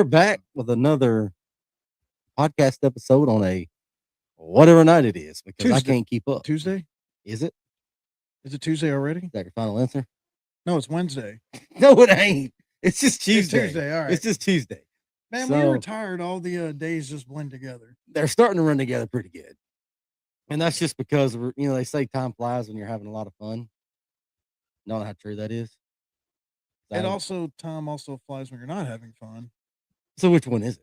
we're back with another podcast episode on a whatever night it is because I Tuesday. can't keep up. Tuesday? Is it? Is it Tuesday already? Is that your final answer? No, it's Wednesday. No, it ain't. It's just Tuesday. It's Tuesday, all right. It's just Tuesday. Man, So- when you're retired, all the days just blend together. They're starting to run together pretty good. And that's just because, they say time flies when you're having a lot of fun. You know how true that is? Time also flies when you're not having fun. So which one is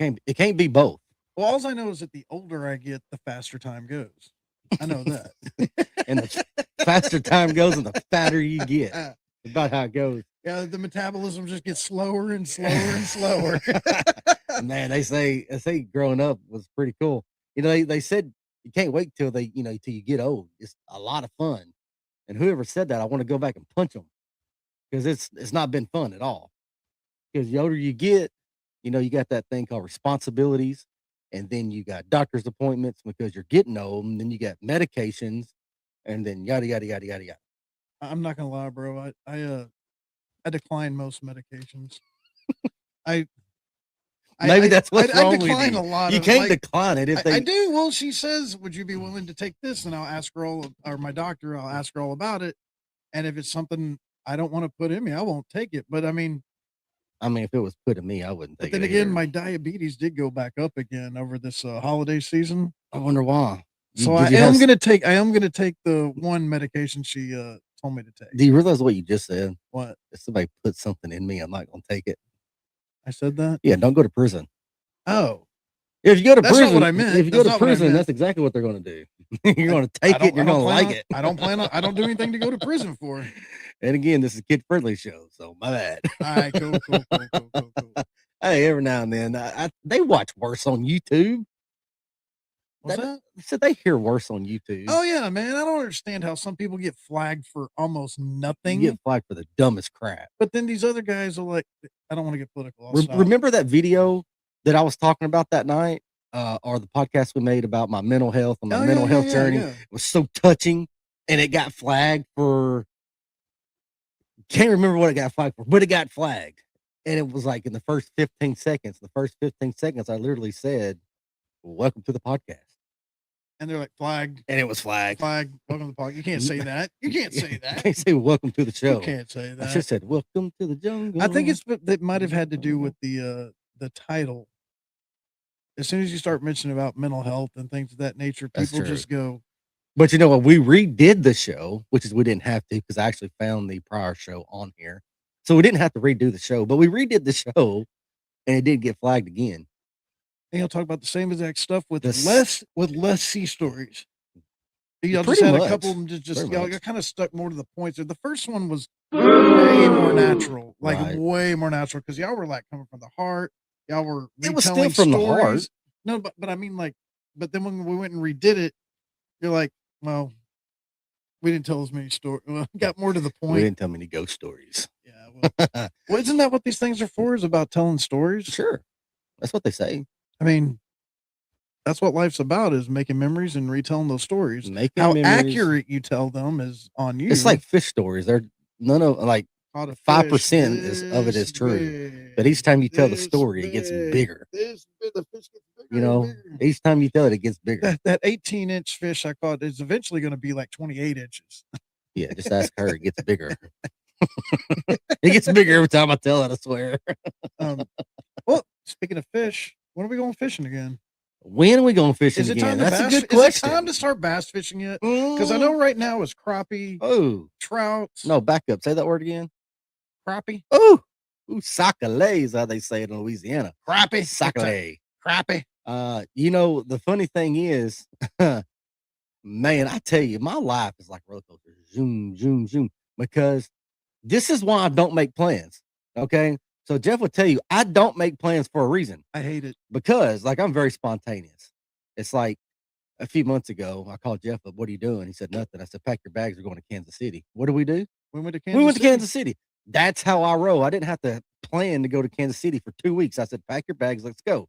it? It can't be both. Well, all I know is that the older I get, the faster time goes. I know that. And the faster time goes and the fatter you get. That's about how it goes. Yeah, the metabolism just gets slower and slower and slower. Man, they say growing up was pretty cool. They said you can't wait till till you get old. It's a lot of fun. And whoever said that, I want to go back and punch them because it's not been fun at all. Because the older you get, you got that thing called responsibilities, and then you got doctor's appointments because you're getting old, and then you got medications, and then yada yada yada yada yada. I'm not gonna lie, bro. I decline most medications. Maybe that's what's wrong I decline with you. a lot. You can't decline it if I do. Well, she says, "Would you be willing to take this?" And I'll ask her or my doctor. I'll ask her all about it. And if it's something I don't want to put in me, I won't take it. But I mean, if it was put in me, I wouldn't take it. But then again, my diabetes did go back up again over this holiday season. I wonder why. So I am going to take the one medication she told me to take. Do you realize what you just said? What? If somebody put something in me, I'm not going to take it. I said that? Yeah, don't go to prison. Oh. If you go to prison, that's not what I meant. If you go to prison, that's exactly what they're going to do. You're going to take it and you're going to like it. I don't do anything to go to prison for. And again, this is a kid-friendly show, so my bad. All right, cool. Hey, every now and then, they watch worse on YouTube. What's that? So they hear worse on YouTube. Oh, yeah, man. I don't understand how some people get flagged for almost nothing. You get flagged for the dumbest crap. But then these other guys are like, I don't want to get political. Remember that video that I was talking about that night? Or the podcast we made about my mental health and my mental health journey? Yeah. It was so touching, and it got flagged for... Can't remember what it got flagged for, but it got flagged. And it was like in the first 15 seconds, I literally said, "Welcome to the podcast." And they're like, flagged. And it was flagged. Flagged. Welcome to the podcast. You can't say that. You can't say that. You can't say welcome to the show. You can't say that. I should have said, "Welcome to the jungle." I think that might have had to do with the title. As soon as you start mentioning about mental health and things of that nature, people just go. But you know what? We redid the show, which is we didn't have to because I actually found the prior show on here. So we didn't have to redo the show, but we redid the show and it did get flagged again. And you'll talk about the same exact stuff with less sea stories. Y'all Pretty just had much. a couple of them y'all kind of stuck more to the points. The first one was way more natural, way more natural because y'all were like coming from the heart. Y'all were it was still from stories. the heart. No, but I mean but then when we went and redid it, you're like, well, we didn't tell as many stories. Well, got more to the point. We didn't tell many ghost stories. Yeah. Well, isn't that what these things are for? Is about telling stories? Sure. That's what they say. I mean, that's what life's about, is making memories and retelling those stories. How accurate you tell them is on you. It's like fish stories. They're none of 5% of it is true. But each time you tell the story, it gets bigger. The fish gets bigger. Each time you tell it gets bigger. That 18-inch fish I caught is eventually going to be like 28 inches. Yeah, just ask her. It gets bigger. It gets bigger every time I tell it, I swear. Well, speaking of fish, when are we going fishing again? When are we going fishing again? That's a good question. Is it time to start bass fishing yet? Because I know right now it's crappie, trouts. No, back up. Say that word again. Crappie. Ooh, sacalé is how they say it in Louisiana. Crappie. Sacalé. Crappie. The funny thing is, man, I tell you, my life is like a roller coaster. Zoom, zoom, zoom. Because this is why I don't make plans. Okay. So Jeff will tell you, I don't make plans for a reason. I hate it. Because I'm very spontaneous. It's like a few months ago, I called Jeff up. What are you doing? He said, nothing. I said, pack your bags. We're going to Kansas City. What do? We went to Kansas City. That's how I roll. I didn't have to plan to go to Kansas City for 2 weeks. I said, pack your bags. Let's go.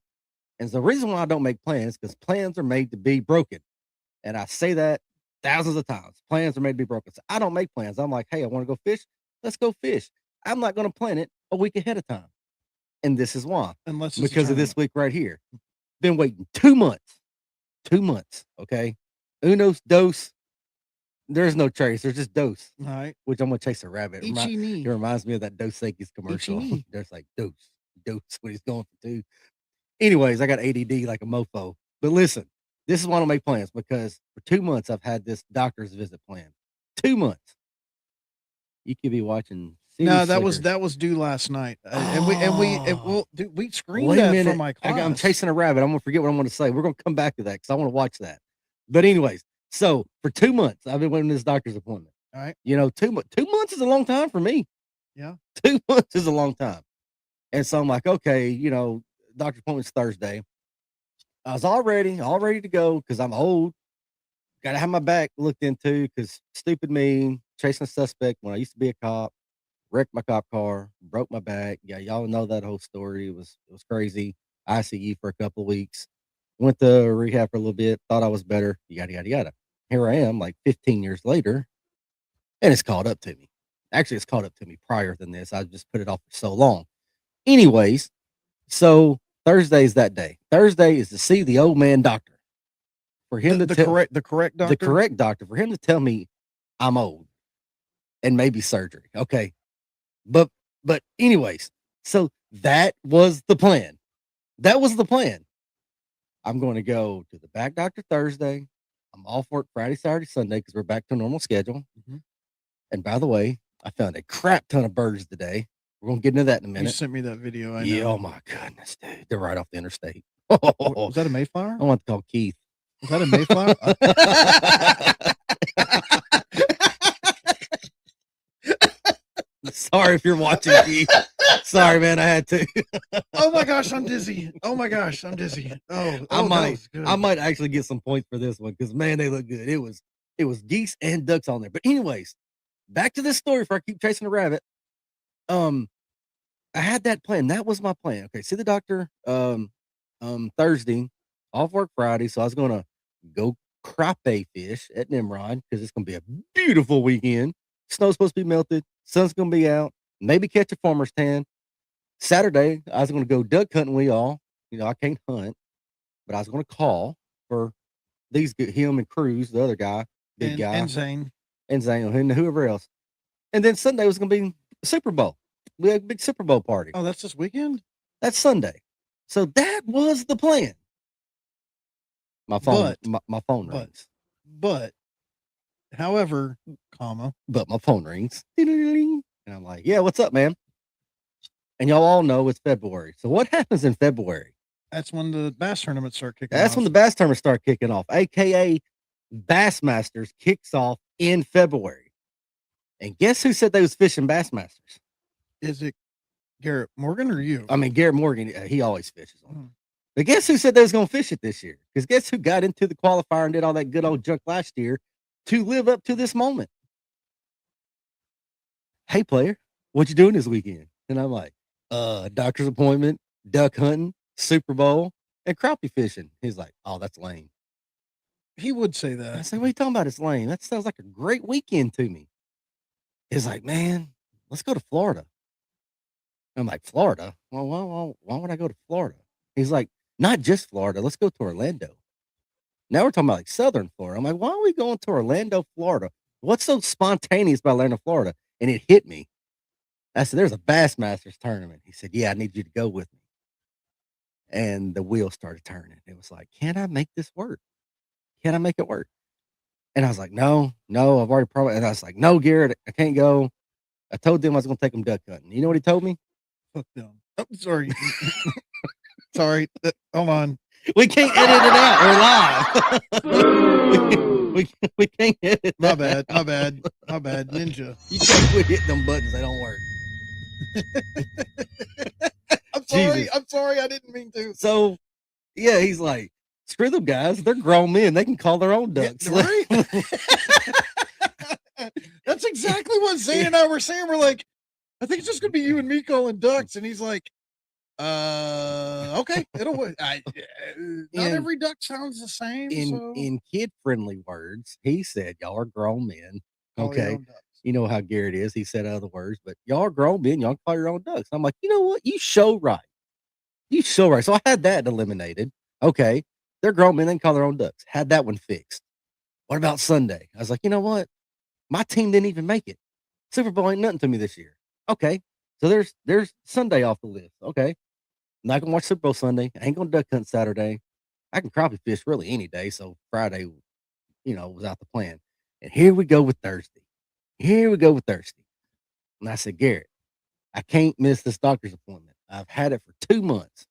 And the reason why I don't make plans, because plans are made to be broken. And I say that thousands of times. Plans are made to be broken. So I don't make plans. I'm like, hey, I want to go fish. Let's go fish. I'm not going to plan it a week ahead of time. And this is why. Unless it's a Because of this tournament. week right here. Been waiting 2 months. 2 months, okay? Unos, dos. There's no trace. There's just dos, All right. which I'm gonna chase a rabbit. Ichi It ni. reminds me of that Dos Equis Ichi commercial. ni. There's like dos when he's going for two. Anyways, I got ADD like a mofo. But listen, this is why I don't make plans because for 2 months I've had this doctor's visit planned. 2 months. You could be watching City No, Slickers. that was due last night, well, dude, we screened Wait a that minute. from my class. I'm chasing a rabbit. I'm gonna forget what I'm gonna say. We're gonna come back to that because I want to watch that. But anyways, so for 2 months I've been waiting this doctor's appointment. All right. You know, 2 months is a long time for me. Yeah. 2 months is a long time. And so I'm like, okay, you know, doctor's appointment's Thursday. I was all ready to go because I'm old. Got to have my back looked into because stupid me chasing a suspect when I used to be a cop, wrecked my cop car, broke my back. Yeah, y'all know that whole story. It was crazy. ICU for a couple of weeks. Went to rehab for a little bit. Thought I was better. Yada yada yada. Here I am, like 15 years later, and it's caught up to me. Actually, it's caught up to me prior than this. I just put it off for so long. Anyways, so Thursday is that day. Thursday is to see the old man doctor. For him The correct doctor. The correct doctor. For him to tell me I'm old and maybe surgery. Okay. But anyways, so that was the plan. That was the plan. I'm going to go to the back doctor Thursday. I'm off work Friday, Saturday, Sunday because we're back to normal schedule. Mhm. And by the way, I found a crap ton of birds today. We're gonna get into that in a You minute. sent me that video. I Yeah, know. oh my goodness, dude. They're right off the interstate. Was that a Mayflower? I want to call Keith. Was that a Mayflower? Sorry if you're watching, Keith. Sorry, man. I had to. Oh my gosh, I'm dizzy. Oh my gosh, I'm dizzy. Oh, I that might was good. I might actually get some points for this one because man, they look good. It was geese and ducks on there. But anyways, back to this story before I keep chasing a rabbit. I had that plan. That was my plan. Okay, see the doctor Thursday, off work Friday. So I was gonna go crappie fish at Nimrod because it's gonna be a beautiful weekend. Snow's supposed to be melted, sun's gonna be out, maybe catch a farmer's tan. Saturday, I was gonna go duck hunting with y'all. You know, I can't hunt, but I was gonna call for him and Cruz, the other guy, big guy, and Zane. and Zane and whoever else. And then Sunday was gonna be Super Bowl. We had a big Super Bowl party. Oh, that's this weekend? That's Sunday. So that was the plan. My phone, my phone rings. But, however, comma. But my phone rings. And I'm like, yeah, what's up, man? And y'all all know it's February. So what happens in February? That's when the bass tournaments start kicking That's off. when the bass tournaments start kicking off, aka Bassmasters kicks off in February. And guess who said they was fishing Bassmasters? Is it Garrett Morgan or you? I mean, Garrett Morgan, he always fishes on. Mhm. But guess who said they was going to fish it this year? Because guess who got into the qualifier and did all that good old junk last year to live up to this moment? Hey, player, what you doing this weekend? And I'm like, doctor's appointment, duck hunting, Super Bowl, and crappie fishing. He's like, oh, that's lame. He would say I that. said, what are you talking about? It's lame. That sounds like a great weekend to me. He's like, man, let's go to Florida. I'm like, Florida? Well, why would I go to Florida? He's like, not just Florida. Let's go to Orlando. Now we're talking about like Southern Florida. I'm like, why are we going to Orlando, Florida? What's so spontaneous about Orlando, Florida? And it hit me. I said, there's a Bassmasters tournament. He said, yeah, I need you to go with me. And the wheels started turning. It was like, can I make this work? Can I make it work? And I was like, no, I've already promised. And I was like, no, Garrett, I can't go. I told them I was going to take them duck hunting. You know what he told me? Fuck them. Oh, sorry. Sorry. Hold on. We can't edit it out. We're live. we can't edit My that bad. My bad. My bad. Ninja. You can't quit hitting them buttons. They don't work. I'm sorry. Jesus. I'm sorry. I didn't mean to. So, yeah, he's like, screw them guys. They're grown men. They can call their own ducks. Yeah, right? That's exactly what Zane and I were saying. We're like, I think it's just gonna be you and me calling ducks, and he's like, okay, it'll work. Not every duck sounds the same. In kid friendly words, he said, y'all are grown men. Call your Okay. own ducks. You know how Garrett is. He said other words, but y'all are grown men. Y'all can call your own ducks. I'm like, you know what? You show right. You show right. So I had that eliminated. Okay. They're grown men. They can call their own ducks. Had that one fixed. What about Sunday? I was like, you know what? My team didn't even make it. Super Bowl ain't nothing to me this year. Okay. So there's Sunday off the list. Okay. I'm not gonna watch Super Bowl Sunday. I ain't gonna duck hunt Saturday. I can crappie fish really any day. So Friday, was out the plan. And here we go with Thursday. Here we go with Thursday. And I said, Garrett, I can't miss this doctor's appointment. I've had it for 2 months.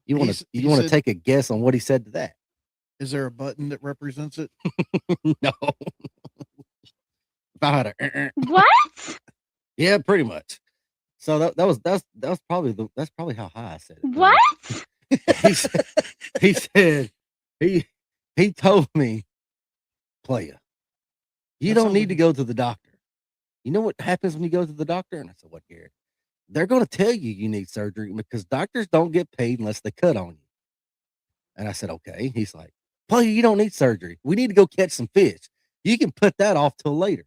You want to He you want to said, take a guess on what he said to that? "Is there a button that represents it?" No. If I had What? yeah, pretty much. So that was that's probably how high I said it. What? He said he said he he told me, playa, you That don't sounds need like to go to the doctor. You know what happens when you go to the doctor? And I said, what, Garrett? They're going to tell you need surgery because doctors don't get paid unless they cut on you. And I said, okay. He's like, playa, you don't need surgery. We need to go catch some fish. You can put that off till later.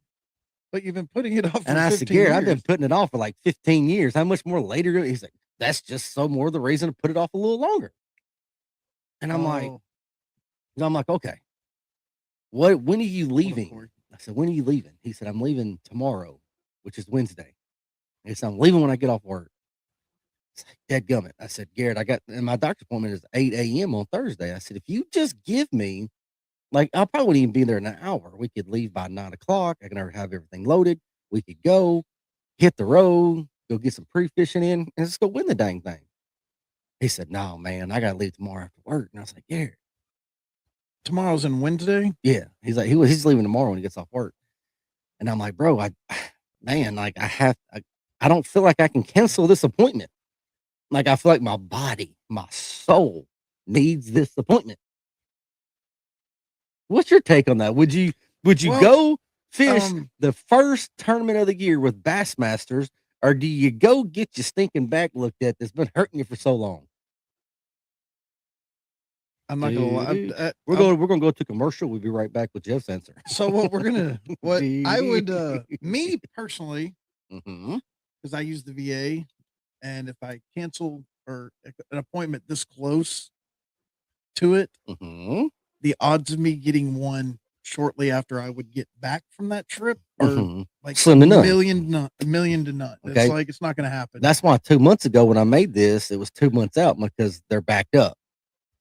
But you've been putting it off for And I said, 15 Garrett, years. I've been putting it off for like 15 years. How much more later? He's like, that's just so more the reason to put it off a little longer. And Oh, I'm like, okay, when are you hold on, leaving? Corey. I said, when are you leaving? He said, I'm leaving tomorrow, which is Wednesday. He said, I'm leaving when I get off work. It's like, dadgummit. I said, Garrett, and my doctor's appointment is 8 a.m. on Thursday. I said, if you just give me, like, I probably wouldn't even be there in an hour. We could leave by 9 o'clock. I can already have everything loaded. We could go hit the road, go get some pre-fishing in, and let's go win the dang thing. He said, no, man, I got to leave tomorrow after work. And I was like, Garrett. Tomorrow's in Wednesday. Yeah. He's like, he's leaving tomorrow when he gets off work. And I'm like, bro, man, like I don't feel like I can cancel this appointment. Like I feel like my body, my soul needs this appointment. What's your take on that? Would you Well, go fish the first tournament of the year with Bassmasters, or do you go get your stinking back looked at that's been hurting you for so long? I'm not gonna lie. We're gonna go to commercial. We'll be right back with Jeff's answer. So what I would, me personally, Mm-hmm. because I use the VA, and if I cancel or an appointment this close to it, Mm-hmm. the odds of me getting one shortly after I would get back from that trip are Mm-hmm. like Slim to none. a million to none. Okay. It's like it's not going to happen. That's why 2 months ago when I made this, it was 2 months out because they're backed up.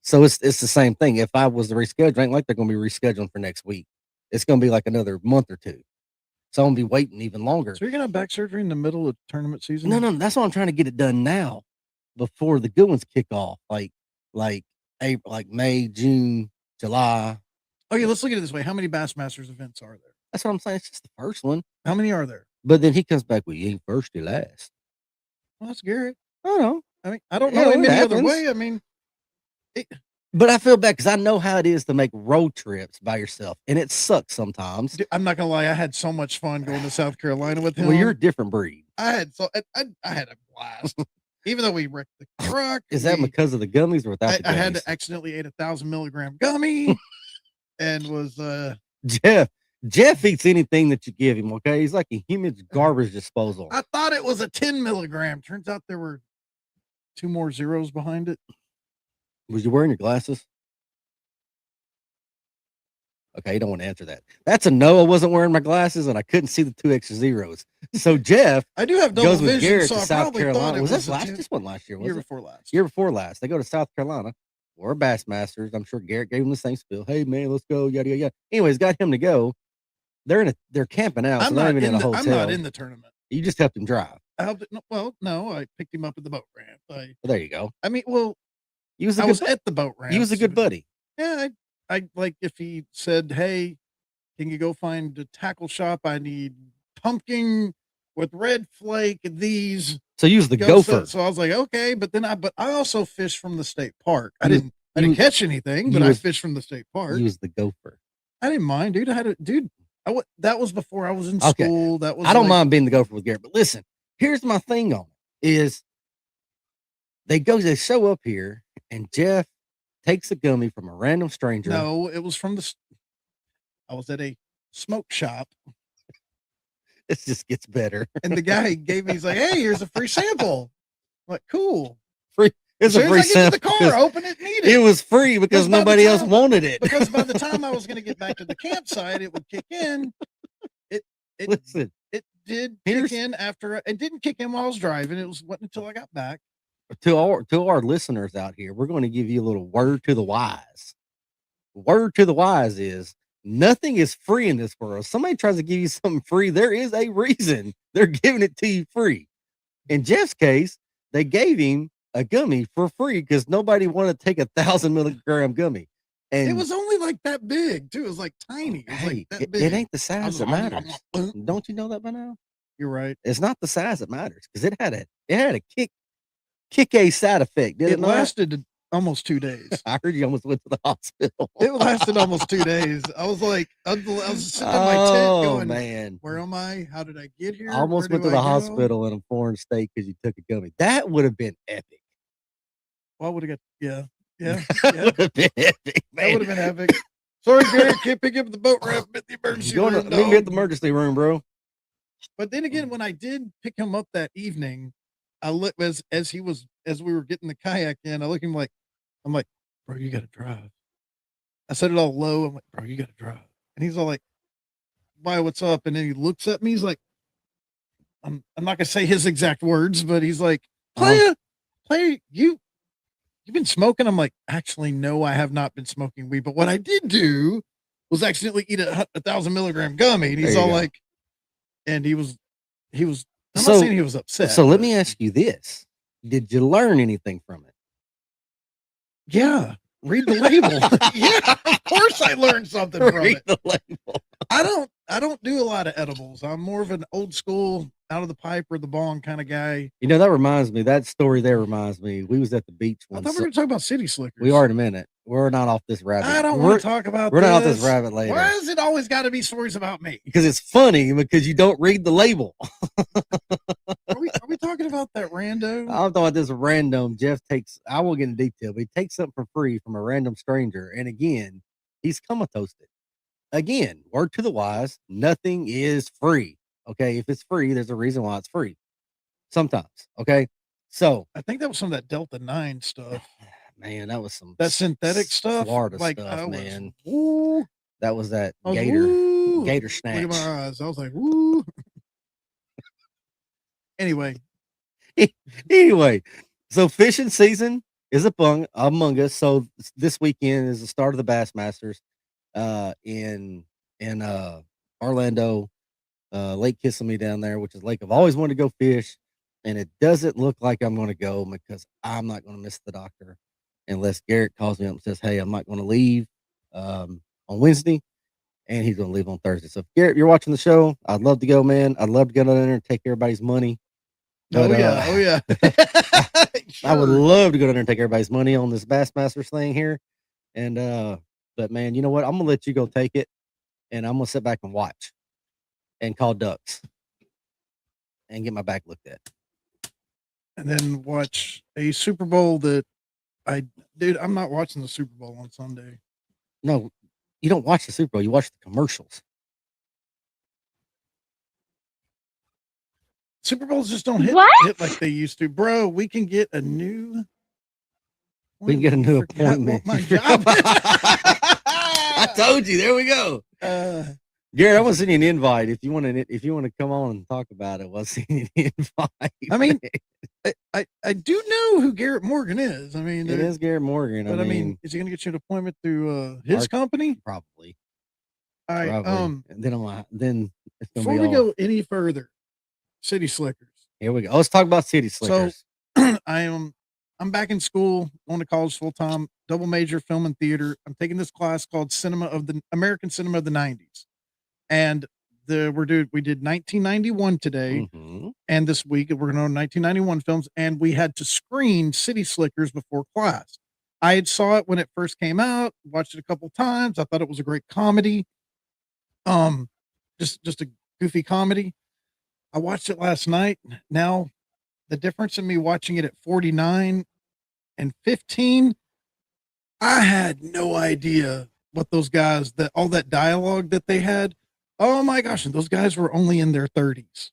So it's the same thing. If I was to reschedule, ain't like they're going to be rescheduling for next week. It's going to be like another month or two. So I'm going to be waiting even longer. So you're going to have back surgery in the middle of tournament season? No, that's why I'm trying to get it done now before the good ones kick off. Like April, like May, June, July. Okay, let's look at it this way. How many Bassmasters events are there? That's what I'm saying. It's just the first one. How many are there? But then he comes back with, you ain't first, you last. Well, that's Garrett. I don't know. I mean, I don't know him any other way. I mean, but I feel bad because I know how it is to make road trips by yourself, and it sucks sometimes. I'm not gonna lie. I had so much fun going to South Carolina with him. Well, you're a different breed. I had a blast. Even though we wrecked the truck. Is that because of the gummies or without the gummies? I had to accidentally ate 1,000 milligram gummy, and was Jeff eats anything that you give him. Okay, he's like a human garbage disposal. I thought it was a 10 milligram. Turns out there were 2 more zeros behind it. Was you wearing your glasses? Okay, you don't want to answer that. That's a no. I wasn't wearing my glasses, and I couldn't see the 2 extra zeros. So Jeff, I do have double goes with vision, Garrett so to I South probably Carolina. thought it Was was this a last? 10 This wasn't last year. Was year it? before last. Year before last. They go to South Carolina. We're Bassmasters. I'm sure Garrett gave him the same spiel. Hey man, let's go. Yada yada yada. Anyways, got him to go. They're camping out. So they're not even in a hotel. I'm not in the tournament. You just helped him drive. I helped it. No, I picked him up at the boat ramp. Well, there you go. I mean, well, I was at the boat ramp. He was a good buddy. Yeah, I like if he said, "Hey, can you go find a tackle shop? I need pumpkin with red flake and these." So you was the gopher. So I was like, okay, but I also fished from the state park. I didn't catch anything, but I fished from the state park. You was the gopher. I didn't mind, dude. That was before I was in school. That was I don't mind being the gopher with Garrett, but listen, here's my thing on it is they show up here and Jeff takes a gummy from a random stranger. No, it was I was at a smoke shop It just gets better. And the guy gave me, he's like, "Hey, here's a free sample." I'm like, cool. Free. As It's a soon as free I get to sample. the car, open it, and eat It it. was free because by the nobody else time- wanted it. Because by the time I was going to get back to the campsite, it would kick in. It Listen, it did kick in after it didn't kick in while I was driving. It wasn't until I got back. to our listeners out here, we're going to give you a little word to the wise. Word to the wise is nothing is free in this world. Somebody tries to give you something free, there is a reason they're giving it to you free. In Jeff's case, they gave him a gummy for free because nobody wanted to take 1,000 milligram gummy. And it was only like that big too. It was like tiny. It was like that big. It ain't the size that matters. Don't you know that by now? You're right. It's not the size that matters because it had a kick a side effect. Did it not? Lasted almost 2 days. I heard you almost went to the hospital. It lasted almost 2 days. I was like, I was sitting in my tent going, man, where am I? How did I get here? I almost went to the hospital in a foreign state because you took a gummy. That would have been epic. Well, I would have got, yeah. That would have been epic, man. That would have been epic. Sorry, Gary, can't pick up the boat ramp at the emergency room. Meet me at the emergency room, bro. But then again, when I did pick him up that evening, I looked as we were getting the kayak in, I looked at him like, I'm like, bro, you gotta drive. I said it all low. I'm like, bro, you gotta drive. And he's all like, why, what's up? And then he looks at me, he's like, I'm not gonna say his exact words, but he's like, play, you've been smoking? I'm like, actually, no, I have not been smoking weed. But what I did do was accidentally eat a 1,000 milligram gummy. And he's all like, and he was, I'm not saying he was upset. So let me ask you this. Did you learn anything from it? Yeah. Read the label. Yeah, of course I learned something from Read it. the label. I don't do a lot of edibles. I'm more of an old school out of the pipe or the bong kind of guy. You know, that reminds me, that story there reminds me. We was at the beach I one. thought we were going to talk about city slickers. We are in a minute. We're not off this rabbit. I don't want to talk about We're not off this rabbit later. Why is it always got to be stories about me? Because it's funny because you don't read the label. Are we talking about that rando? I'm talking about this random. Jeff takes, I won't get into detail, but he takes something for free from a random stranger. And again, he's comatose it. Again, word to the wise, nothing is free. Okay. If it's free, there's a reason why it's free. Sometimes. Okay. So I think that was some of that Delta 9 stuff. Man, that was some synthetic stuff. Florida stuff, man. Woo. That was that gator snatch. Look at my eyes. I was like, woo. Anyway, so fishing season is among us. So this weekend is the start of the Bass Masters in Orlando, Lake Kissimmee down there, which is a lake I've always wanted to go fish. And it doesn't look like I'm going to go because I'm not going to miss the doctor unless Garrett calls me up and says, hey, I'm not going to leave on Wednesday. And he's going to leave on Thursday. So if Garrett, you're watching the show, I'd love to go, man. I'd love to go down there and take everybody's money. But, oh yeah. Sure. I would love to go down there and take everybody's money on this Bassmasters thing here. And but man, you know what? I'm gonna let you go take it, and I'm gonna sit back and watch and call ducks and get my back looked at. And then watch a Super Bowl that I'm not watching the Super Bowl on Sunday. No, you don't watch the Super Bowl, you watch the commercials. Super Bowls just don't hit like they used to. Bro, we can get a new appointment. My job. I told you, there we go. Garrett, I'm gonna send you an invite if you want to come on and talk about it. We'll send you an invite. I mean, I do know who Garrett Morgan is. I mean, it is Garrett Morgan. But I mean, is he gonna get you an appointment through his company? Probably. All right. Probably. And then before we go any further, City Slickers. Here we go. Let's talk about City Slickers. So I'm back in school, going to college full time, double major film and theater. I'm taking this class called American Cinema of the 90s. And we did 1991 today, and this week we're going to 1991 films, and we had to screen City Slickers before class. I had saw it when it first came out, watched it a couple times. I thought it was a great comedy. Just a goofy comedy. I watched it last night. Now, the difference in me watching it at 49 and 15, I had no idea what those guys, all that dialogue that they had. Oh my gosh, and those guys were only in their 30s,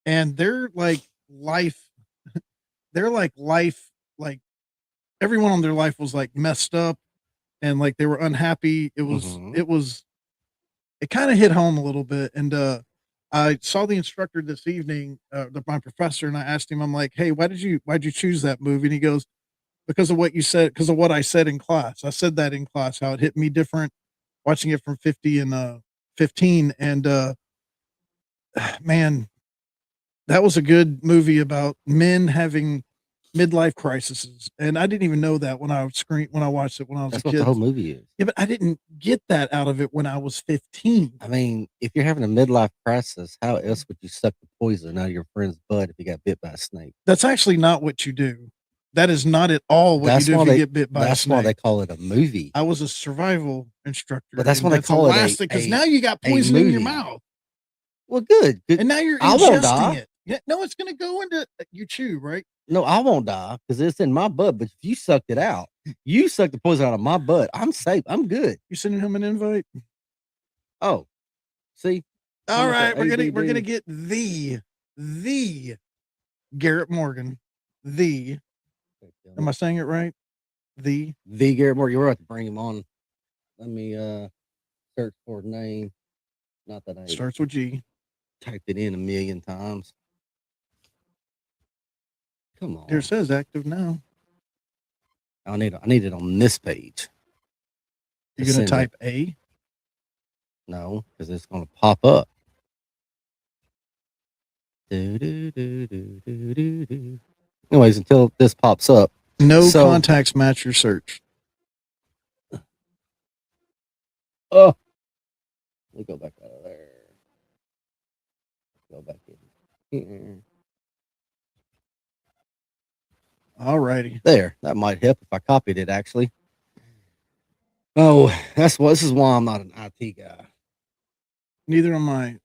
and they're like life, like everyone on their life was like messed up and like they were unhappy. Mhm. It kind of hit home a little bit. And I saw the instructor this evening, my professor, and I asked him, I'm like, hey, why'd you choose that movie? And he goes, because of what you said, because of what I said in class. I said that in class, how it hit me different watching it from 50 and 15. And man, that was a good movie about men having midlife crises. And I didn't even know that when I watched it when I was a That's what the whole kid. movie is. Yeah, but I didn't get that out of it when I was 15. I mean, if you're having a midlife crisis, how else would you suck the poison out of your friend's butt if you got bit by a snake? That's actually not what you do. That is not at all what you That's do why if you they get bit by a that's why they snake. call it a movie. I was a survival But instructor, that's why and they that's the call it last thing because now you got a poison in your movie. mouth, Well, good. Good. and now you're I won't ingesting die. it. Yeah, no, it's gonna go into you chew, right? No, I won't die because it's in my butt. But if you sucked it out, you sucked the poison out of my butt. I'm safe. I'm good. You sending him an invite? Oh, see, how All much right, that we're gonna ADD? get the Garrett Morgan. The Am I saying it right? The The Garrett Moore. You were about to bring him on. Let me search for his name. Not that I starts with G. typed it in a million times. Come Here it on. says active now. I need it on this page to You're gonna send it. type A. No, because it's gonna pop up. Do, do, do, do, do, do, do. Anyways, until this pops up. No So contacts match your search. oh, let me go back out of there. Go back in here. All righty. There. That might help if I copied it actually. Oh, this is why I'm not an IT guy. Neither am I.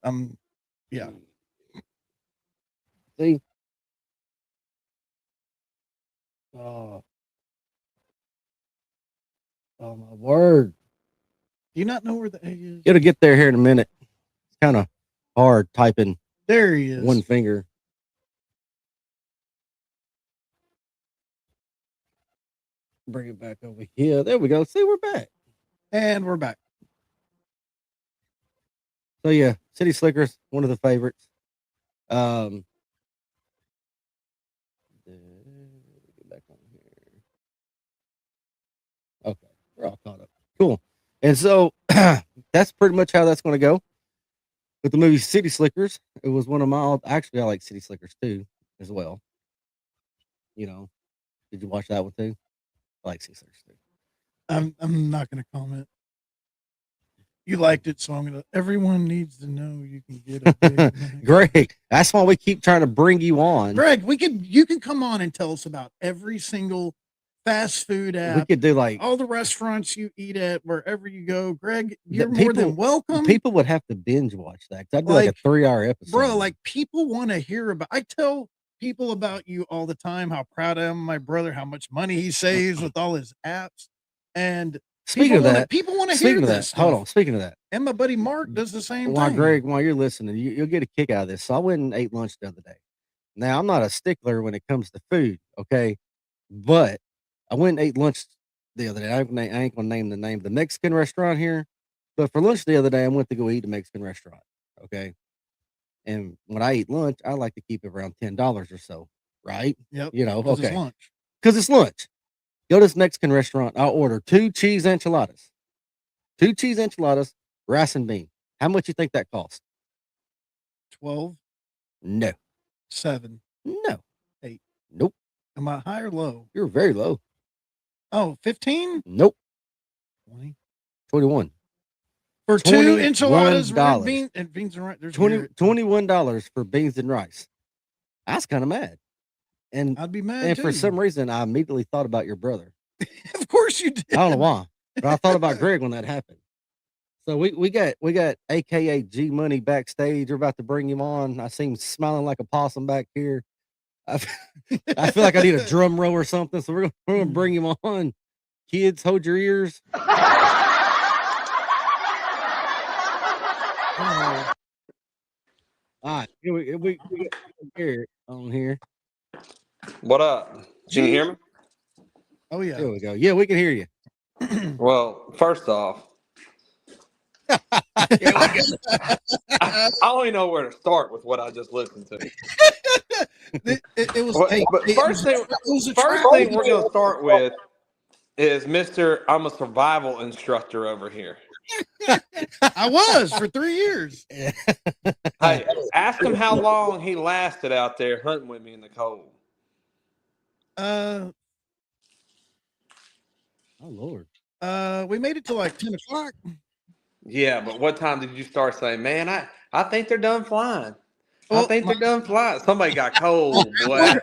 Yeah. See? Oh, oh my word. Do you not know where the A is? It'll get there here in a minute. It's kind of hard typing There he is. one finger. Bring it back over here. There we go. See, we're back. And we're back. So yeah, City Slickers, one of the favorites. Get back on here. Okay, we're all caught up. Cool. And so that's pretty much how that's going to go with the movie City Slickers. It was one of my actually I like City Slickers too as well. You know, did you watch that one too? I like City Slickers too. I'm not gonna comment. You liked it, so I'm gonna. Everyone needs to know you can get a Big Mac. Greg, that's why we keep trying to bring you on. Greg, you can come on and tell us about every single fast food app. We could do like all the restaurants you eat at, wherever you go. Greg, you're more than welcome. People would have to binge watch that. That'd be like a 3-hour episode. Bro, like people want to hear about. I tell people about you all the time, how proud I am of my brother, how much money he saves with all his apps. And speaking of that, people want to hear this. Hold on. Speaking of that, and my buddy Mark does the same thing. Greg, while you're listening, you'll get a kick out of this. So I went and ate lunch the other day. Now I'm not a stickler when it comes to food, okay? But I went and ate lunch the other day. I ain't gonna name the name of the Mexican restaurant here, but for lunch the other day, I went to go eat at a Mexican restaurant. Okay. And when I eat lunch, I like to keep it around $10 or so, right? Yep. You know, okay. It's lunch. Because it's lunch. Go to this Mexican restaurant. I'll order 2 cheese enchiladas. 2 cheese enchiladas, rice and bean. How much you think that costs? 12. No. 7. No. 8. Nope. Am I high or low? You're very low. Oh, 15? Nope. 20. 21. For 2 enchiladas, beans and rice. There's $21 for beans and rice. I was kind of mad. And I'd be mad and too. for some reason, I immediately thought about your brother. Of course you did. I don't know why, but I thought about Greg when that happened. So we got AKA G Money backstage. We're about to bring him on. I see him smiling like a possum back here. I feel like I need a drum roll or something. So we're gonna bring him on. Kids, hold your ears. Oh, All right, here we got Garrett on here. What up? Can you Gee. hear me? Oh yeah. There we go. Yeah, we can hear you. Well, first off, Yeah, we got I don't even know where to start with what I just listened to. It was. But, Hey, but it first thing, was a first trap. thing we're gonna start with is Mister. I'm a survival instructor over here. I was for 3 years. Hey, ask him how long he lasted out there hunting with me in the cold. Uh, Oh Lord. we made it to like 10 o'clock. Yeah, but what time did you start saying, "Man, I think they're done flying. I Well, think they're done flying." Somebody got cold, boy.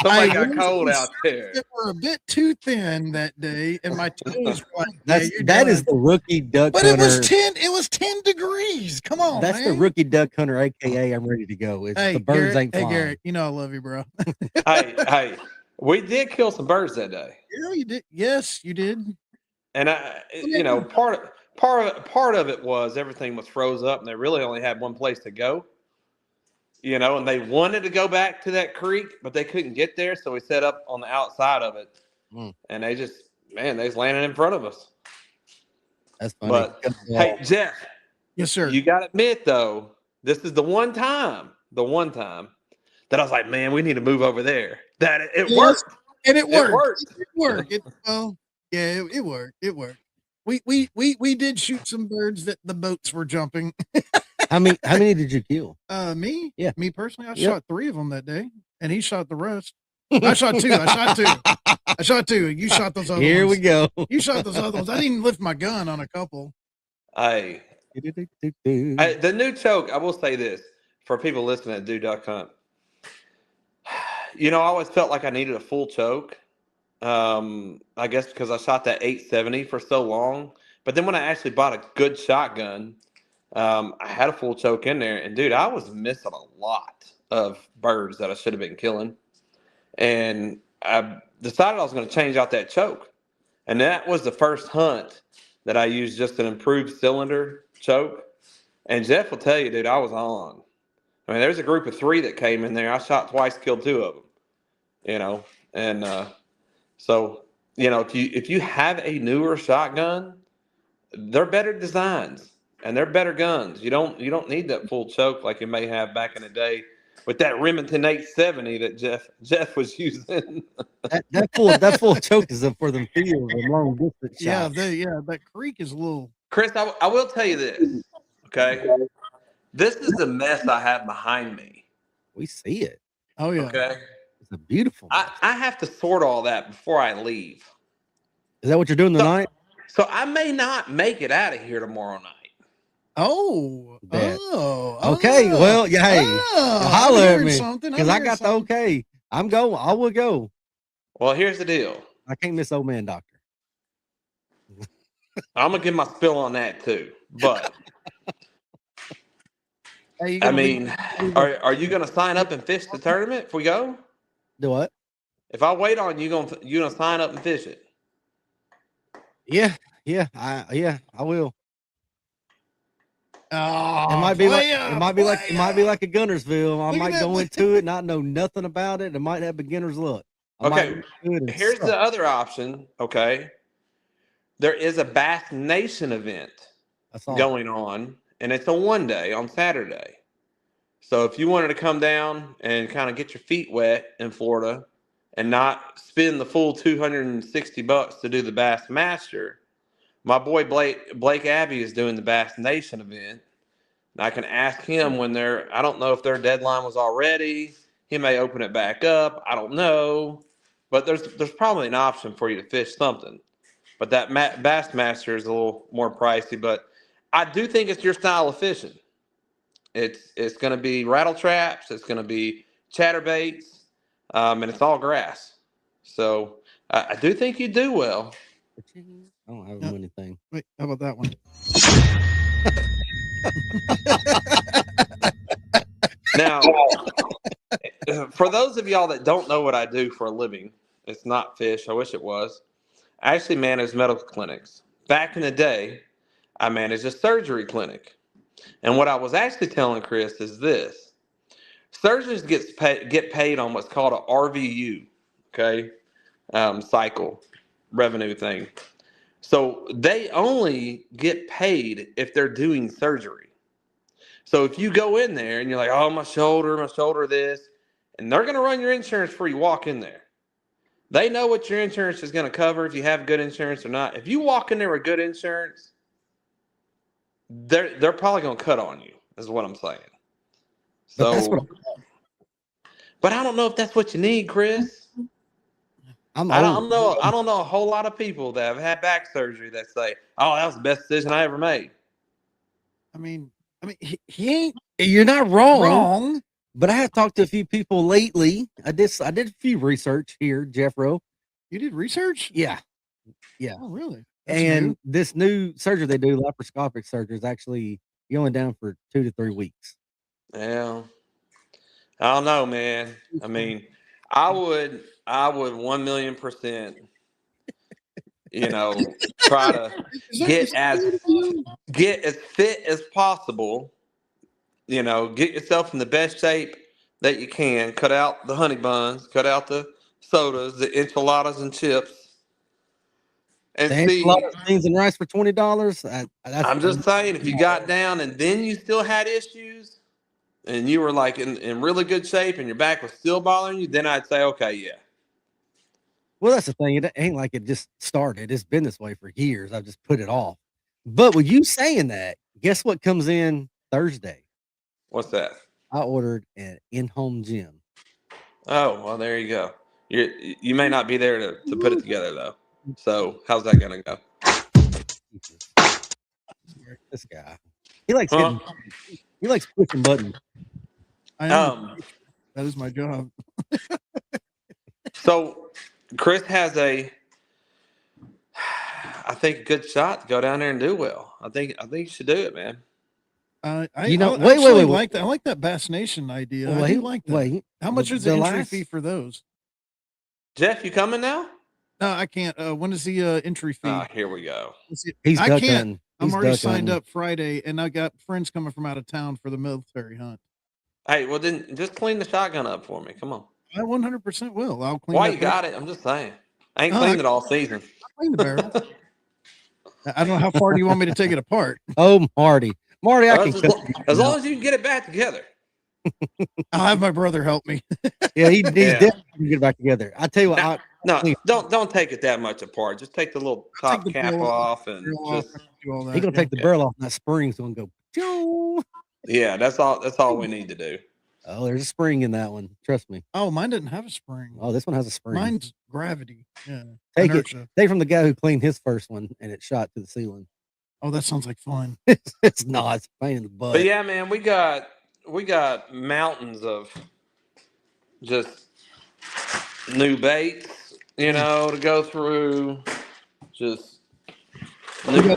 Somebody got cold out there. That were a bit too thin that day, and my toes were like, "Yeah, you're That is done." the rookie duck But hunter. it was 10 degrees. Come on, That's man. the rookie duck hunter, aka I'm ready to go. It's Hey, the birds Garrett, ain't hey, flying. Garrett, you know I love you, bro. Hey, we did kill some birds that day. Yeah, you did. Yes, you did. And part of it was everything was froze up, and they really only had one place to go. And they wanted to go back to that creek, but they couldn't get there, so we set up on the outside of it, and they just landed in front of us. That's funny. But hey, Jeff, Yes, sir. you got to admit though, this is the one time that I was like, man, we need to move over there. That it worked, and it worked. It worked. It worked. It worked. It worked. We did shoot some birds that the boats were jumping. How many did you kill? Me? Yeah. Me personally, I shot 3 of them that day, and he shot the rest. I shot 2. I shot 2. You shot those other ones. Here we go. You shot those other ones. I didn't lift my gun on a couple. The new choke, I will say this for people listening to Do Duck Hunt. I always felt like I needed a full choke. I guess because I shot that 870 for so long. But then when I actually bought a good shotgun, I had a full choke in there. And, dude, I was missing a lot of birds that I should have been killing. And I decided I was going to change out that choke. And that was the first hunt that I used just an improved cylinder choke. And Jeff will tell you, dude, I was on. I mean, there's a group of 3 that came in there. I shot twice, killed 2 of them, and so, if you have a newer shotgun, they're better designs and they're better guns. You don't need that full choke like you may have back in the day with that Remington 870 that Jeff was using. that full choke is up for them fields and long distance shots. That creek is a little. Chris, I will tell you this, okay? This is the mess I have behind me. We see it. Oh yeah. Okay. It's a beautiful mess. I have to sort all that before I leave. Is that what you're doing tonight? So I may not make it out of here tomorrow night. Oh. Okay. Well, yeah. Hey, holler at me because I got the okay. I'm going. I will go. Well, here's the deal. I can't miss old man doctor. I'm gonna give my spill on that too, but hey, I mean, are you gonna sign up and fish the tournament if we go? Do what? If I wait on you, gonna sign up and fish it? Yeah, I will. Oh, it might be like a Gunnersville. I might go into it, not know nothing about it. It might have beginner's luck. Okay, here's the other option. Okay, there is a Bass Nation event going on, and it's a 1 day on Saturday. So if you wanted to come down and kind of get your feet wet in Florida and not spend the full $260 to do the Bass Master, my boy Blake Abbey is doing the Bass Nation event. And I can ask him when I don't know if their deadline was already. He may open it back up. I don't know. But there's probably an option for you to fish something. But that Bass Master is a little more pricey. But I do think it's your style of fishing. It's going to be rattle traps. It's going to be chatterbaits. And it's all grass. So I do think you do well. I don't have anything. Wait, how about that one? Now, for those of y'all that don't know what I do for a living, it's not fish. I wish it was. I actually manage medical clinics. Back in the day, I managed a surgery clinic. And what I was actually telling Chris is this. surgeons get paid on what's called a RVU, okay, cycle revenue thing. So they only get paid if they're doing surgery. So if you go in there and you're like, oh, my shoulder, this, and they're going to run your insurance before you walk in there. They know what your insurance is going to cover, if you have good insurance or not. If you walk in there with good insurance, they're probably going to cut on you, is what I'm saying. But that's what but I don't know if that's what you need, Chris. I don't know a whole lot of people that have had back surgery that say, "Oh, that was the best decision I ever made." I mean, he ain't. You're not wrong. Wrong. But I have talked to a few people lately. I did a few research here, Jeffro. You did research? Yeah. Oh, really? That's new. This new surgery they do, laparoscopic surgery, is actually going down for 2 to 3 weeks. Yeah. I don't know, man. I mean, I would 1,000,000%, try to get as fit as possible. Get yourself in the best shape that you can. Cut out the honey buns, cut out the sodas, the enchiladas and chips. And beans and rice for $20. I'm just saying, if you got down and then you still had issues and you were like in really good shape and your back was still bothering you, then I'd say, okay, yeah. Well, that's the thing. It ain't like it just started. It's been this way for years. I've just put it off. But with you saying that, guess what comes in Thursday? What's that? I ordered an in-home gym. Oh, well, there you go. You may not be there to put it together, though. So how's that going to go? This guy. He likes pushing buttons. That is my job. So Chris has I think, a good shot to go down there and do well. I think you should do it, man. Wait. I like that Bass Nation idea. Wait, I do like that. Wait, how much is the entry fee for those? Jeff, you coming now? No, I can't. When is the entry fee? Here we go. I can't. I'm already signed up Friday, and I got friends coming from out of town for the military hunt. Hey, well then just clean the shotgun up for me. Come on. I 100% will. I'll clean. Why you got it? I'm just saying. I ain't cleaned it all season. I cleaned the barrel. I don't know how far do you want me to take it apart. Oh, Marty, I can as long as you can get it back together. I'll have my brother help me. Yeah, he's definitely get it back together. I tell you what, don't take it that much apart. Just take the little top cap off and just. He's gonna take the barrel off, and that spring's gonna go. Pew! Yeah, that's all we need to do. Oh, there's a spring in that one. Trust me. Oh, mine didn't have a spring. Oh, this one has a spring. Mine's gravity. Yeah. Take from the guy who cleaned his first one, and it shot to the ceiling. Oh, that sounds like fun. It's not. It's a pain in the butt. But yeah, man, we got mountains of just new baits, to go through. Just new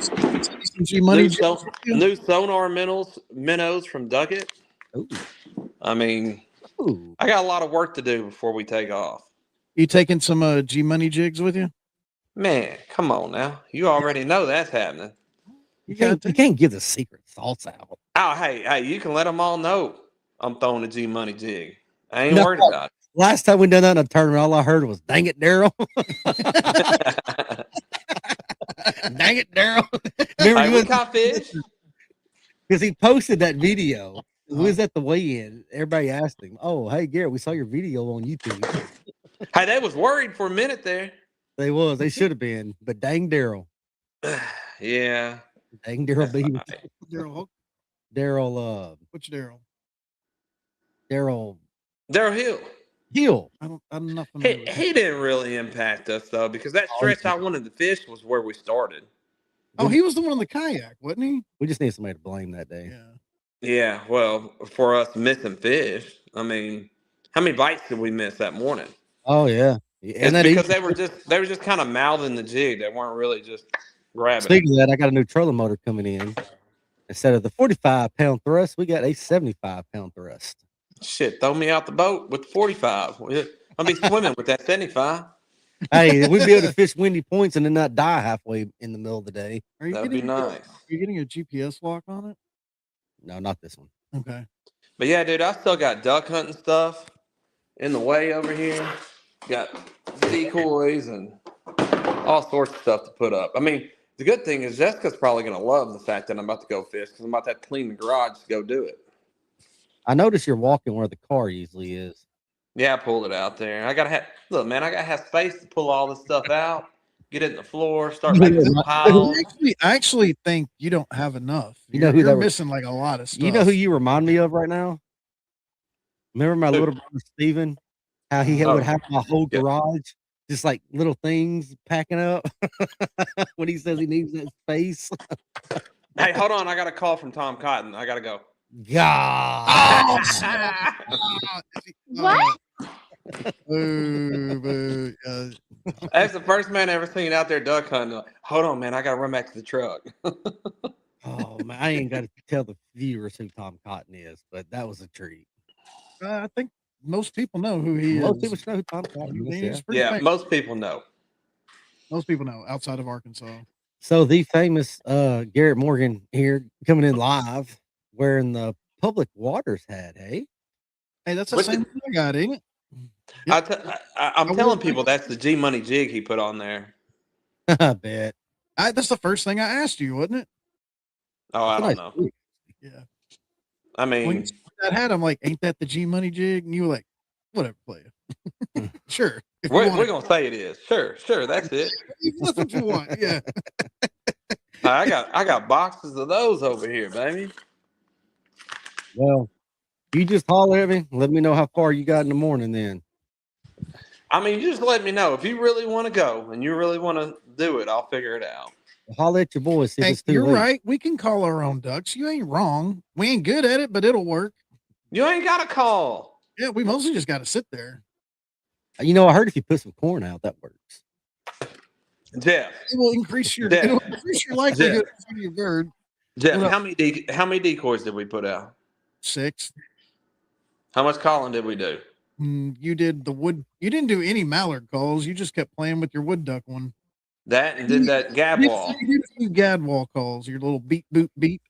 sonar minnows from Duckett. Ooh. I mean, I got a lot of work to do before we take off. You taking some G Money jigs with you? Man, come on now. You already know that's happening. You can't give the secret sauce out. Oh, hey, you can let them all know I'm throwing a G Money jig. I ain't worried about it. Last time we done that in a tournament, all I heard was, "Dang it, Daryl." Dang it, Daryl. Remember you caught fish? Because he posted that video. We was at the weigh-in. Everybody asked him, "Oh, hey, Garrett, we saw your video on YouTube." Hey, they was worried for a minute there. They should have been, but dang Daryl. Yeah. Dang Daryl beat me. Daryl. Which Daryl? Daryl Hill. I'm not familiar. He didn't really impact us though, because that stretch I wanted to fish was where we started. Oh, he was the one on the kayak, wasn't he? We just need somebody to blame that day. Yeah. Well, for us missing fish, I mean, how many bites did we miss that morning? Oh yeah. And because they were just kind of mouthing the jig. They weren't really just grabbing. Speaking of that, I got a new trolling motor coming in. Instead of the 45-pound thrust, we got a 75-pound thrust. Shit, throw me out the boat with 45. I'll be swimming with that 75. Hey, we'd be able to fish windy points and then not die halfway in the middle of the day. That'd be nice. Are you getting a GPS lock on it? No, not this one. Okay. But yeah, dude, I still got duck hunting stuff in the way over here. Got decoys and all sorts of stuff to put up. I mean, the good thing is Jessica's probably going to love the fact that I'm about to go fish because I'm about to have to clean the garage to go do it. I notice you're walking where the car usually is. Yeah, I pulled it out there. I gotta have look, man. I gotta have space to pull all this stuff out, get it in the floor, start making some piles. I actually think you don't have enough. You know who you're that missing like a lot of stuff. You know who you remind me of right now? Remember my little brother Steven? How he would have my whole garage, just like little things packing up when he says he needs that space. Hey, hold on. I got a call from Tom Cotton. I gotta go. God. What? That's the first man I ever seen out there duck hunting. Hold on, man. I gotta run back to the truck. Oh man, I ain't got to tell the viewers who Tom Cotton is, but that was a treat. I think most people know who he is. Most people know who Tom Cotton is. Yeah, most people know. Most people know outside of Arkansas. So the famous Garrett Morgan here coming in live wearing the public waters hat, hey? Hey, that's the same thing I got, ain't it? Yep. I'm telling people that's the G Money jig he put on there. I bet. That's the first thing I asked you, wasn't it? Oh, I don't know. Yeah. I mean, when you that hat, I'm like, ain't that the G Money jig? And you were like, whatever, player. Sure. We're gonna say it is. Sure, that's it. That's what you want. Yeah. I got boxes of those over here, baby. Well, you just holler at me. Let me know how far you got in the morning then. I mean, you just let me know. If you really want to go and you really want to do it, I'll figure it out. Holler at your boys. Hey, you're right. We can call our own ducks. You ain't wrong. We ain't good at it, but it'll work. You ain't got to call. Yeah, we mostly just got to sit there. You know, I heard if you put some corn out, that works. Jeff, it will increase your likelihood of finding a bird. Jeff, how many decoys did we put out? 6. How much calling did we do? You did the wood. You didn't do any mallard calls. You just kept playing with your wood duck one. That and did that gadwall. You did gadwall calls. Your little beep boop beep.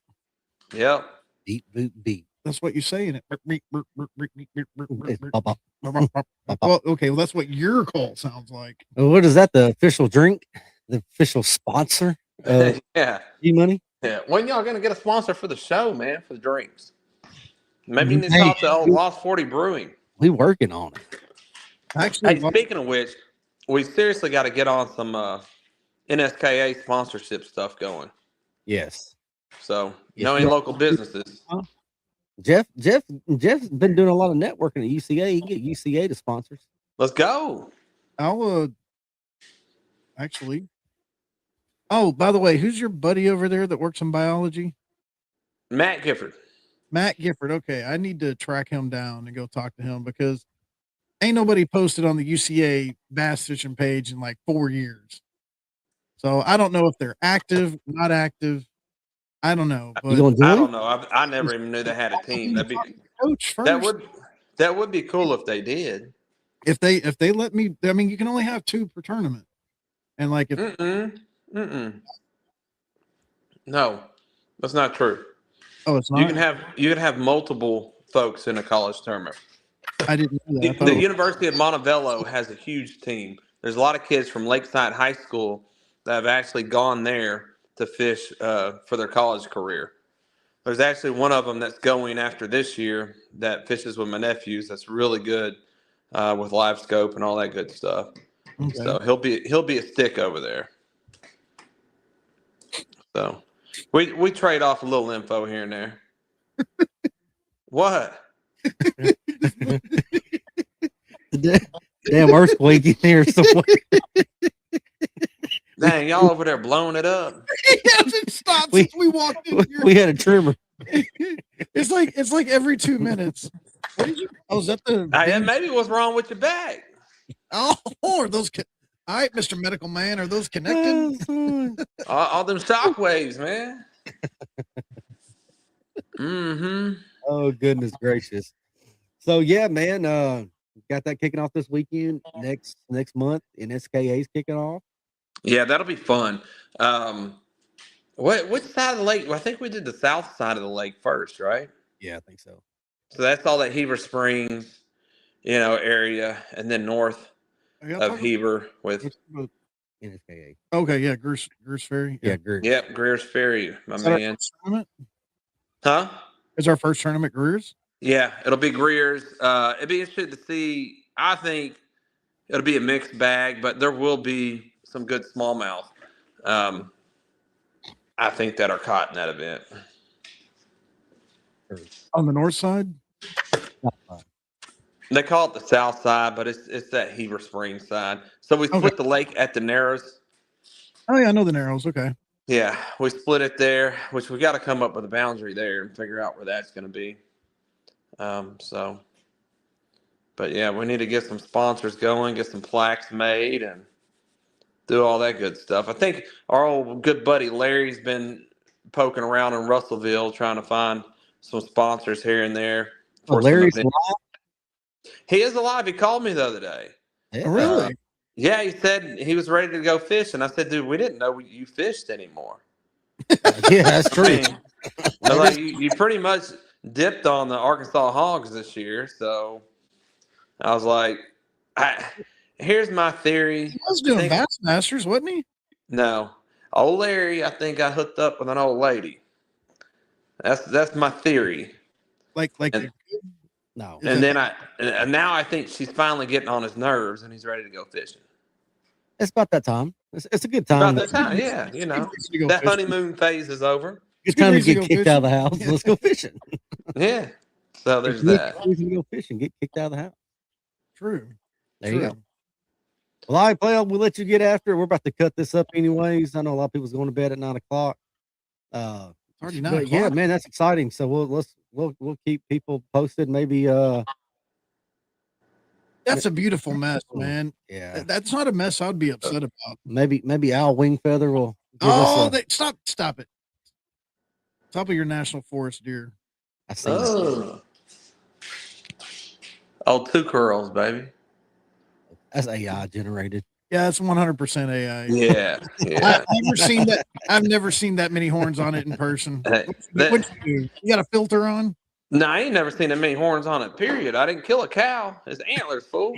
Yep. Beep boop beep. That's what you say in it. Well, okay. Well, that's what your call sounds like. What is that? The official drink? The official sponsor? Yeah. G-Money? Yeah. When y'all gonna get a sponsor for the show, man, for the drinks? Maybe you need to talk to old Lost 40 Brewing. We working on it. Actually, hey, speaking of which, we seriously got to get on some NSKA sponsorship stuff going. Yes. So, any local businesses? Jeff's been doing a lot of networking at UCA. He can get UCA to sponsors. Let's go. I'll actually. Oh, by the way, who's your buddy over there that works in biology? Matt Gifford. Matt Gifford. Okay, I need to track him down and go talk to him because ain't nobody posted on the UCA bass fishing page in like 4 years. So I don't know if they're active, not active. I don't know. But I don't know. I never even knew they had a team. That'd be coach first. That would be cool if they did. If they let me, I mean, you can only have 2 per tournament, and like if no, that's not true. Oh, it's not. You can have multiple folks in a college tournament. I didn't know that. The University of Montevallo has a huge team. There's a lot of kids from Lakeside High School that have actually gone there to fish for their college career. There's actually one of them that's going after this year that fishes with my nephews. That's really good with live scope and all that good stuff. Okay. So he'll be a stick over there. So we trade off a little info here and there. What? Damn earthquake in here somewhere. Dang, y'all over there blowing it up. It hasn't stopped since we walked in here. We had a tremor. It's like every 2 minutes. What did you? Oh, is that the? Maybe what's wrong with your bag? Oh, are those? All right, Mr. Medical Man, are those connected? All them shock waves, man. Oh goodness gracious. So yeah, man, got that kicking off this weekend. Next month, NSKA's kicking off. Yeah, that'll be fun. Which side of the lake? Well, I think we did the south side of the lake first, right? Yeah, I think so. So that's all that Heber Springs, area, and then north of Heber with. NFKA. Okay, yeah, Greer's Ferry. Yeah, Greer's. Yep, Greer's Ferry, my man. Huh? Is our first tournament Greer's? Yeah, it'll be Greer's. It'd be interesting to see. I think it'll be a mixed bag, but there will be some good smallmouth. I think that are caught in that event. On the north side? They call it the south side, but it's that Heber Springs side. So we split the lake at the Narrows. Oh yeah, I know the Narrows. Okay. Yeah, we split it there, which we got to come up with a boundary there and figure out where that's going to be. But yeah, we need to get some sponsors going, get some plaques made, and do all that good stuff. I think our old good buddy Larry's been poking around in Russellville trying to find some sponsors here and there. Larry's alive? He is alive. He called me the other day. Yeah. Really? Yeah, he said he was ready to go fishing. I said, dude, we didn't know you fished anymore. Yeah, that's true. You pretty much dipped on the Arkansas Hogs this year. So I was like, here's my theory. He was doing Bassmasters, wasn't he? No. Old Larry, I think, got hooked up with an old lady. That's my theory. No. And then now I think she's finally getting on his nerves and he's ready to go fishing. It's about that time. It's a good time. About that time, yeah. That honeymoon phase is over. It's time to get kicked out of the house. Let's go fishing. Yeah. So there's that. We can go fishing, get kicked out of the house. True. There you go. Well, all right, Play, we'll let you get after it. We're about to cut this up anyways. I know a lot of people's going to bed at 9 o'clock. It's already 9 o'clock. Yeah, man, that's exciting. So we'll keep people posted. Maybe that's a beautiful mess, man. Yeah, that's not a mess I'd be upset about. Maybe Al Wingfeather will. Stop it! Top of your national forest deer. I see. Oh, two curls, baby. That's AI generated. Yeah, it's 100% AI. Yeah. I've never seen that many horns on it in person. What you do? You got a filter on? No, I ain't never seen that many horns on it, period. I didn't kill a cow. It's antlers, fool.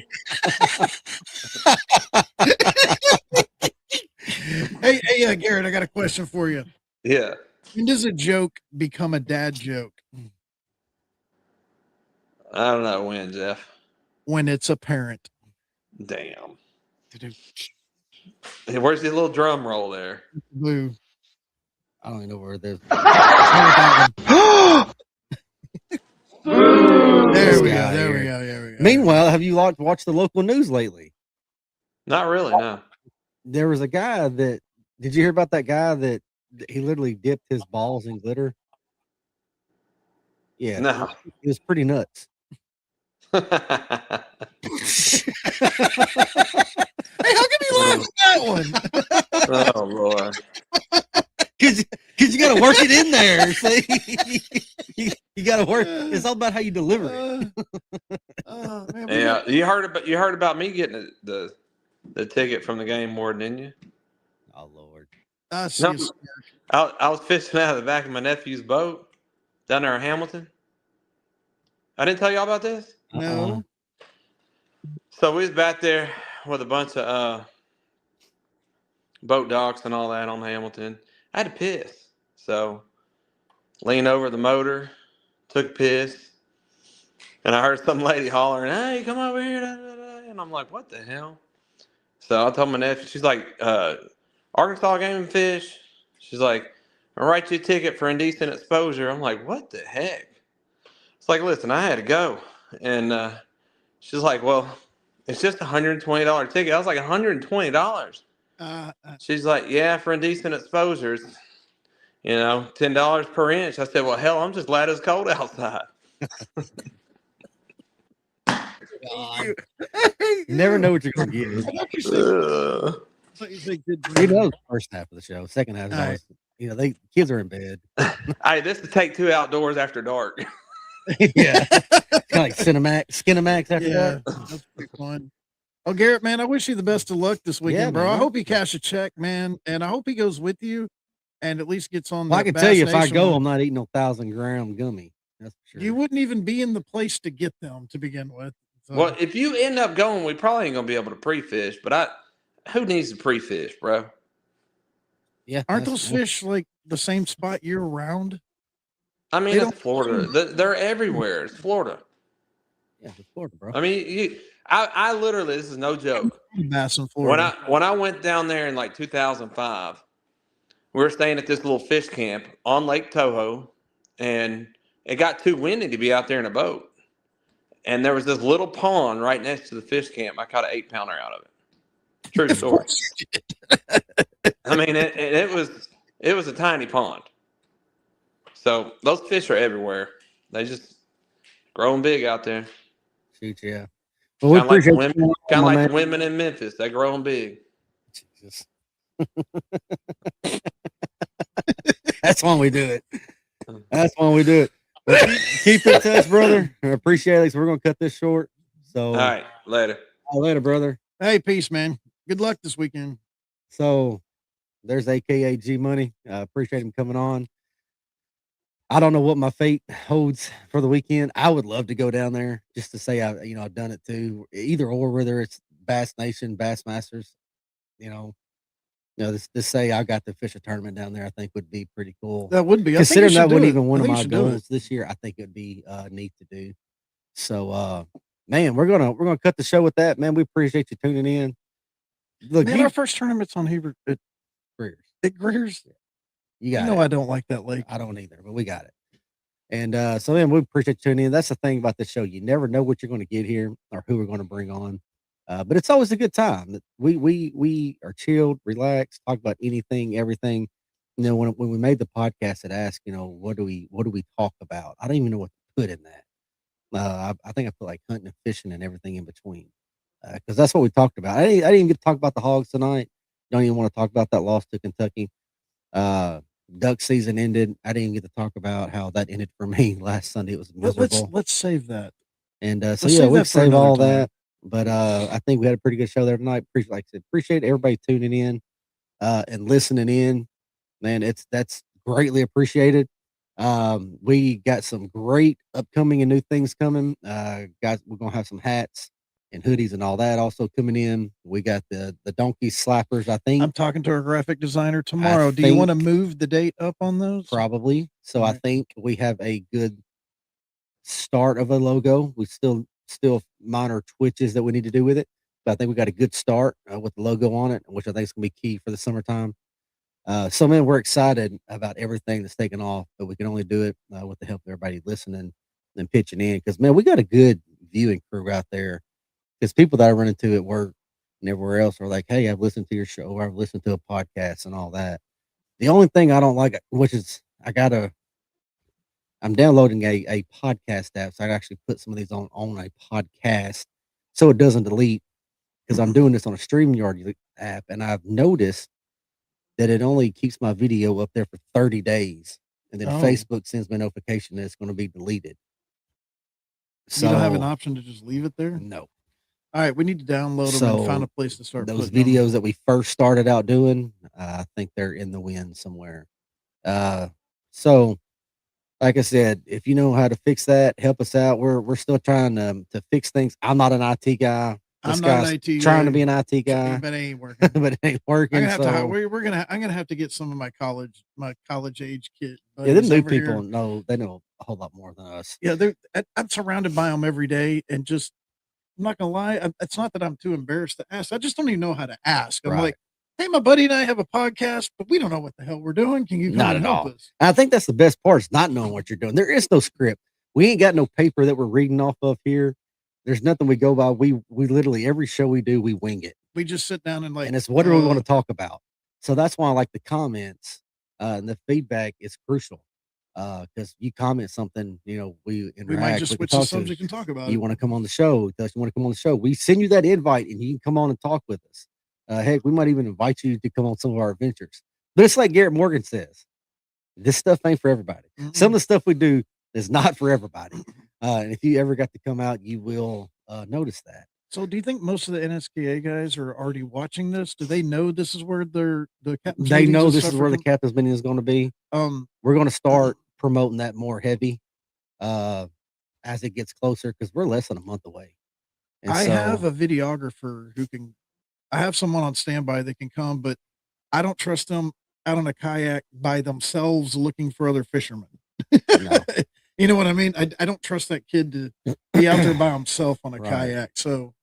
Hey, Garrett, I got a question for you. Yeah. When does a joke become a dad joke? I don't know when, Jeff. When it's apparent. Damn. Hey, where's the little drum roll there? Blue. I don't even know where it is. There we go. Meanwhile, have you watched the local news lately? Not really, no. There was a guy did you hear about that guy that he literally dipped his balls in glitter? Yeah. No. It was pretty nuts. Hey, how come you laugh at that one? Oh, Lord. Because you got to work it in there. See, you got to work. It's all about how you deliver it. Man, yeah, you heard about me getting the ticket from the game warden, didn't you? Oh Lord. I was fishing out of the back of my nephew's boat down there in Hamilton. I didn't tell y'all about this? No. So we was back there with a bunch of boat docks and all that on Hamilton. I had to piss. So leaned over the motor, took a piss, and I heard some lady hollering, "Hey, come over here." And I'm like, what the hell? So I told my nephew, she's like, Arkansas Game and Fish. She's like, I'll write you a ticket for indecent exposure. I'm like, what the heck? It's like, listen, I had to go. And she's like, well, it's just $120 ticket. I was like, $120? She's like, yeah, for indecent exposures, $10 per inch. I said, well, hell, I'm just glad it's cold outside. You never know what you're going to get. You know, the first half of the show, second half, always, kids are in bed. Hey, this is take two outdoors after dark. Yeah, kind of like Skinamax after that. That's pretty fun. Oh, Garrett, man, I wish you the best of luck this weekend, bro. Man. I hope he cashes a check, man, and I hope he goes with you, and at least gets on. Well, I can tell you, if I go, I'm not eating no 1,000-gram gummy. That's for sure. You wouldn't even be in the place to get them to begin with. So. Well, if you end up going, we probably ain't gonna be able to pre-fish. But who needs to pre-fish, bro? Yeah, aren't those fish like the same spot year round? I mean, it's Florida. They're everywhere. It's Florida. Yeah, it's Florida, bro. I mean, I literally, this is no joke. Bass in Florida. When I went down there in like 2005, we were staying at this little fish camp on Lake Toho, and it got too windy to be out there in a boat. And there was this little pond right next to the fish camp. I caught an 8-pounder out of it. True story. I mean, it was a tiny pond. So those fish are everywhere. They just growing big out there. Shoot, yeah. Well, we appreciate kind of like the women in Memphis. They're growing big. Jesus. That's why we do it. That's why we do it. But keep in touch, brother. I appreciate it. So we're gonna cut this short. So all right, later. Later, brother. Hey, peace, man. Good luck this weekend. So there's AKA G Money. I appreciate him coming on. I don't know what my fate holds for the weekend. I would love to go down there just to say I've done it too. Either or, whether it's Bass Nation, Bass Masters, to say I got to fish a tournament down there, I think would be pretty cool. That would be. Considering that wasn't even one of my goals this year, I think it would be neat to do. So, man, we're gonna cut the show with that. Man, we appreciate you tuning in. Look, man, our first tournament's on Hebrew at Greer's. At Greer's. You got it. I don't like that lake. I don't either, but we got it. And so then we appreciate you tuning in. That's the thing about the show. You never know what you're going to get here or who we're going to bring on. But it's always a good time. We are chilled, relaxed, talk about anything, everything. When we made the podcast, it asked, what do we talk about? I don't even know what to put in that. I think I put like hunting and fishing and everything in between, because that's what we talked about. I didn't even get to talk about the Hogs tonight. Don't even want to talk about that loss to Kentucky. Duck season ended. I didn't even get to talk about how that ended for me last Sunday. It was miserable. Let's save that. And so yeah, we'll save all that. But I think we had a pretty good show there tonight. Appreciate everybody tuning in and listening in. Man, that's greatly appreciated. We got some great upcoming and new things coming. Guys, we're gonna have some hats and hoodies and all that also coming in. We got the donkey slappers. I think I'm talking to our graphic designer tomorrow. Do you want to move the date up on those? Probably. So I think we have a good start of a logo. We still minor twitches that we need to do with it, but I think we got a good start with the logo on it, which I think is gonna be key for the summertime. So man, we're excited about everything that's taken off, but we can only do it with the help of everybody listening and pitching in. Because man, we got a good viewing crew out there. Because people that I run into at work and everywhere else are like, "Hey, I've listened to your show, or I've listened to a podcast and all that." The only thing I don't like, which is I'm downloading a podcast app, so I actually put some of these on a podcast, so it doesn't delete. Because I'm doing this on a StreamYard app, and I've noticed that it only keeps my video up there for 30 days, and then Facebook sends me a notification that it's going to be deleted. So you don't have an option to just leave it there? No. All right, we need to download them and find a place to start. Those videos that we first started out doing, I think they're in the wind somewhere. So, like I said, if you know how to fix that, help us out. We're still trying to fix things. I'm not an IT guy. I'm not an IT trying to be an IT guy, but it ain't working. but it ain't working. I'm gonna have to get some of my college age kids. Yeah, them new people they know a whole lot more than us. Yeah, I'm surrounded by them every day, and just I'm not gonna lie. It's not that I'm too embarrassed to ask. I just don't even know how to ask. I'm like, hey, my buddy and I have a podcast, but we don't know what the hell we're doing. Can you come and help us? I think that's the best part, is not knowing what you're doing. There is no script. We ain't got no paper that we're reading off of here. There's nothing we go by. We literally, every show we do, we wing it. We just sit down and and it's what are we going to talk about? So that's why I like the comments and the feedback is crucial. Because you comment something, we interact. We might just switch the subject and talk about it. You want to come on the show? Does you want to come on the show? We send you that invite and you can come on and talk with us. Heck, we might even invite you to come on some of our adventures. But it's like Garrett Morgan says, this stuff ain't for everybody. Mm-hmm. Some of the stuff we do is not for everybody. And if you ever got to come out, you will notice that. So do you think most of the NSKA guys are already watching this? Do they know this is where the captain's They know this is where the captain's meeting is going to be. We're going to start promoting that more heavy. uh, as it gets closer because we're less than a month away. And I have so, a videographer who can. I have someone on standby that can come, but I don't trust them out on a kayak by themselves looking for other fishermen. no, You know what I mean? I don't trust that kid to be out there by himself on a right. kayak. So,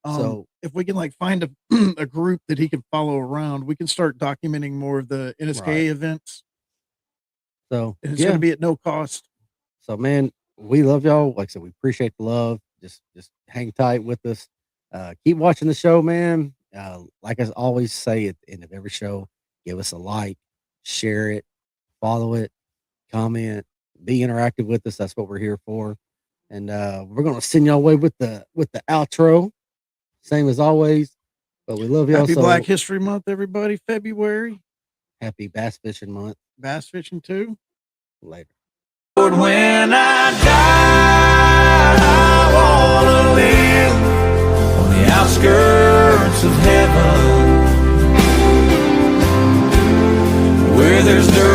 So, if we can like find a a group that he can follow around, we can start documenting more of the right. NSKA events, So, and it's going to yeah. be at no cost. So, man, we love y'all. Like I said, we appreciate the love. Just hang tight with us. Keep watching the show, man. Like I always say at the end of every show, give us a like, share it, follow it, comment, be interactive with us. That's what we're here for. And we're gonna send y'all away with the outro, same as always. But we love y'all. Happy Black So History Month, everybody! February happy Bass Fishing Month. bass fishing too. Later. Lord, when I die, I wanna live on the outskirts of heaven, where there's dirt